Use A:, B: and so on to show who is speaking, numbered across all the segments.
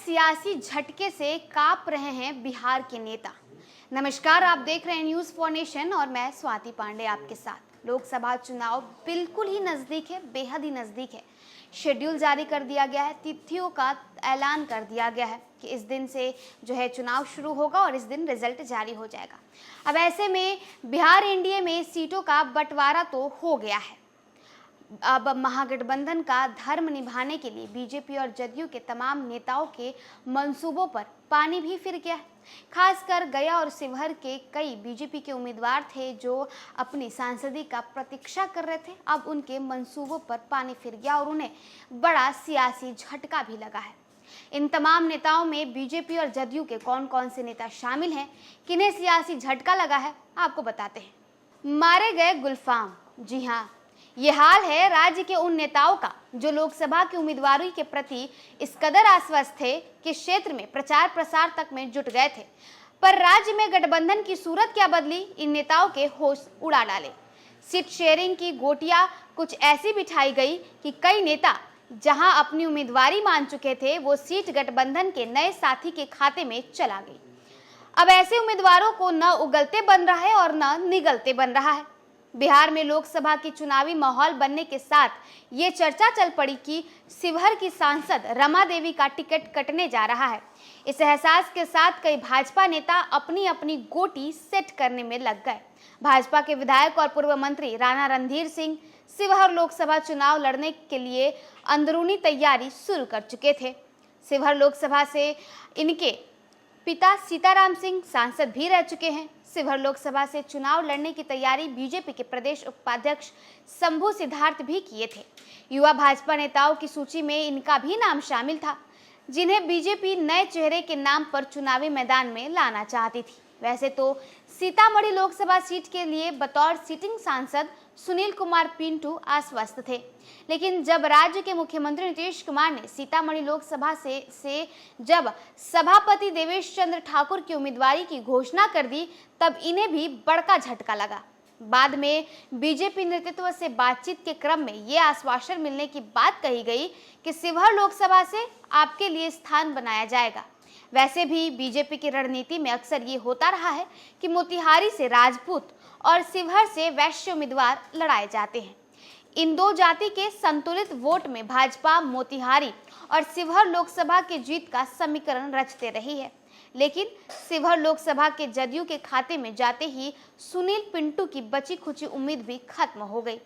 A: सियासी झटके से कांप रहे हैं बिहार के नेता। नमस्कार, आप देख रहे हैं न्यूज़ फॉर नेशन और मैं स्वाति पांडे आपके साथ। लोकसभा चुनाव बिल्कुल ही नज़दीक है, बेहद ही नज़दीक है। शेड्यूल जारी कर दिया गया है, तिथियों का ऐलान कर दिया गया है कि इस दिन से जो है चुनाव शुरू होगा और इस दिन रिजल्ट जारी हो जाएगा। अब ऐसे में बिहार एनडीए में सीटों का बंटवारा तो हो गया है। अब महागठबंधन का धर्म निभाने के लिए बीजेपी और जदयू के तमाम नेताओं के मंसूबों पर पानी भी फिर गया है। खासकर गया और शिवहर के कई बीजेपी के उम्मीदवार थे जो अपनी सांसदी का प्रतीक्षा कर रहे थे। अब उनके मंसूबों पर पानी फिर गया और उन्हें बड़ा सियासी झटका भी लगा है। इन तमाम नेताओं में बीजेपी और जदयू के कौन कौन से नेता शामिल हैं, किन्हें सियासी झटका लगा है, आपको बताते हैं। मारे गए गुलफाम। जी हाँ, ये हाल है राज्य के उन नेताओं का जो लोकसभा की उम्मीदवारी के प्रति इस कदर आश्वस्त थे कि क्षेत्र में प्रचार प्रसार तक में जुट गए थे। पर राज्य में गठबंधन की सूरत क्या बदली, इन नेताओं के होश उड़ा डाले। सीट शेयरिंग की गोटियां कुछ ऐसी बिछाई गई कि कई नेता जहां अपनी उम्मीदवारी मान चुके थे, वो सीट गठबंधन के नए साथी के खाते में चला गई। अब ऐसे उम्मीदवारों को न उगलते बन रहा है और न निगलते बन रहा है। बिहार में लोकसभा की चुनावी माहौल बनने के साथ ये चर्चा चल पड़ी कि शिवहर की सांसद रमा देवी का टिकट कटने जा रहा है। इस एहसास के साथ कई भाजपा नेता अपनी अपनी गोटी सेट करने में लग गए। भाजपा के विधायक और पूर्व मंत्री राणा रणधीर सिंह शिवहर लोकसभा चुनाव लड़ने के लिए अंदरूनी तैयारी शुरू कर चुके थे। शिवहर लोकसभा से इनके पिता सीताराम सिंह सांसद भी रह चुके हैं। शिवहर लोकसभा से चुनाव लड़ने की तैयारी बीजेपी के प्रदेश उपाध्यक्ष शंभू सिद्धार्थ भी किए थे। युवा भाजपा नेताओं की सूची में इनका भी नाम शामिल था, जिन्हें बीजेपी नए चेहरे के नाम पर चुनावी मैदान में लाना चाहती थी। वैसे तो सीतामढ़ी लोकसभा सीट के लिए बतौर सिटिंग सांसद सुनील कुमार पिंटू आश्वस्त थे, लेकिन जब राज्य के मुख्यमंत्री नीतीश कुमार ने सीतामढ़ी लोकसभा से जब सभापति देवेश चंद्र ठाकुर की उम्मीदवारी की घोषणा कर दी, तब इन्हें भी बड़का झटका लगा। बाद में बीजेपी नेतृत्व से बातचीत के क्रम में ये आश्वासन मिलने की बात कही गई कि शिवहर लोकसभा से आपके लिए स्थान बनाया जाएगा। वैसे भी बीजेपी की रणनीति में अक्सर ये होता रहा है कि मोतिहारी से राजपूत और शिवहर से वैश्य उम्मीदवार लड़ाए जाते हैं। इन दो जाति के संतुलित वोट में भाजपा मोतिहारी और शिवहर लोकसभा की जीत का समीकरण रचते रही है, लेकिन शिवहर लोकसभा के जदयू के खाते में जाते ही सुनील पिंटू की बची खुची उम्मीद भी खत्म हो गई।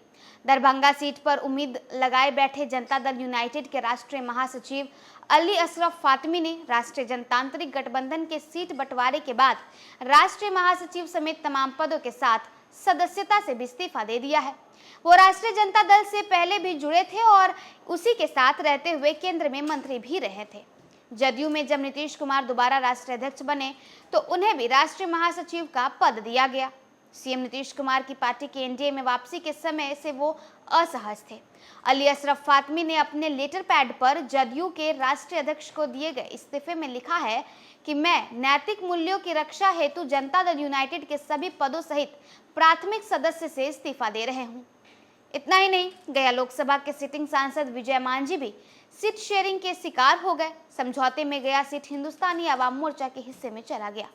A: दरभंगा सीट पर उम्मीद लगाए बैठे जनता दल यूनाइटेड के राष्ट्रीय महासचिव अली अशरफ फातमी ने राष्ट्रीय जनतांत्रिक गठबंधन के सीट बंटवारे के बाद राष्ट्रीय महासचिव समेत तमाम पदों के साथ सदस्यता से भी इस्तीफा दे दिया है। वो राष्ट्रीय जनता दल से पहले भी जुड़े थे और उसी के साथ रहते हुए केंद्र में मंत्री भी रहे थे। जदयू में जब नीतीश कुमार दोबारा राष्ट्रीय अध्यक्ष बने तो उन्हें भी राष्ट्रीय महासचिव का पद दिया गया। सीएम नीतीश कुमार की पार्टी के एनडीए में वापसी के समय से वो असहज थे। अली अशरफ फातमी ने अपने लेटर पैड पर जदयू के राष्ट्रीय अध्यक्ष को दिए गए इस्तीफे में लिखा है कि मैं नैतिक मूल्यों की रक्षा हेतु जनता दल यूनाइटेड के सभी पदों सहित प्राथमिक सदस्य से इस्तीफा दे रहे हूँ। इतना ही नहीं, गया लोकसभा के सिटिंग सांसद विजय मांझी भी सीट शेयरिंग के शिकार हो गए। समझौते में गया सीट हिंदुस्तानी आवाम मोर्चा के हिस्से में चला गया।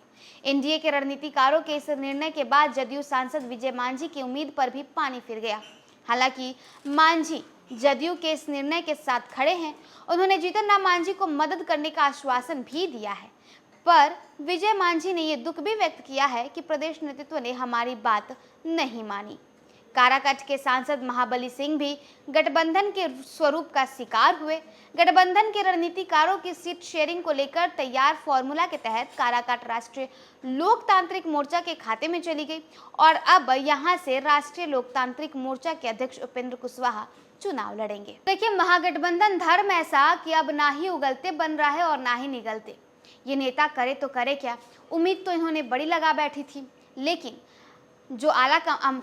A: एनडीए के रणनीतिकारों के इस निर्णय के बाद जदयू सांसद विजय मांझी की उम्मीद पर भी पानी फिर गया। हालांकि मांझी जदयू के इस निर्णय के साथ खड़े हैं। उन्होंने जीतन राम मांझी को मदद करने का आश्वासन भी दिया है, पर विजय मांझी ने यह दुख भी व्यक्त किया है कि प्रदेश नेतृत्व ने हमारी बात नहीं मानी। काराकाट के सांसद महाबली सिंह भी गठबंधन के स्वरूप का शिकार हुए। गठबंधन के रणनीतिकारों की सीट शेयरिंग को लेकर तैयार फॉर्मूला के तहत काराकाट राष्ट्रीय लोकतांत्रिक मोर्चा के खाते में चली गई और अब यहां से राष्ट्रीय लोकतांत्रिक मोर्चा के अध्यक्ष उपेंद्र कुशवाहा चुनाव लड़ेंगे। देखिए, महागठबंधन धर्म ऐसा कि अब ना ही उगलते बन रहा है और ना ही निगलते। ये नेता करे तो करे क्या, उम्मीद तो इन्होंने बड़ी लगा बैठी थी, लेकिन जो आला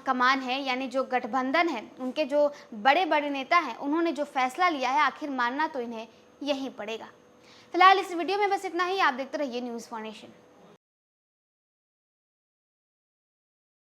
A: कमान है यानी जो गठबंधन है, उनके जो बड़े बड़े नेता हैं, उन्होंने जो फैसला लिया है आखिर मानना तो इन्हें यही पड़ेगा। फिलहाल इस वीडियो में बस इतना ही। आप देखते रहिए न्यूज़ फॉर नेशन।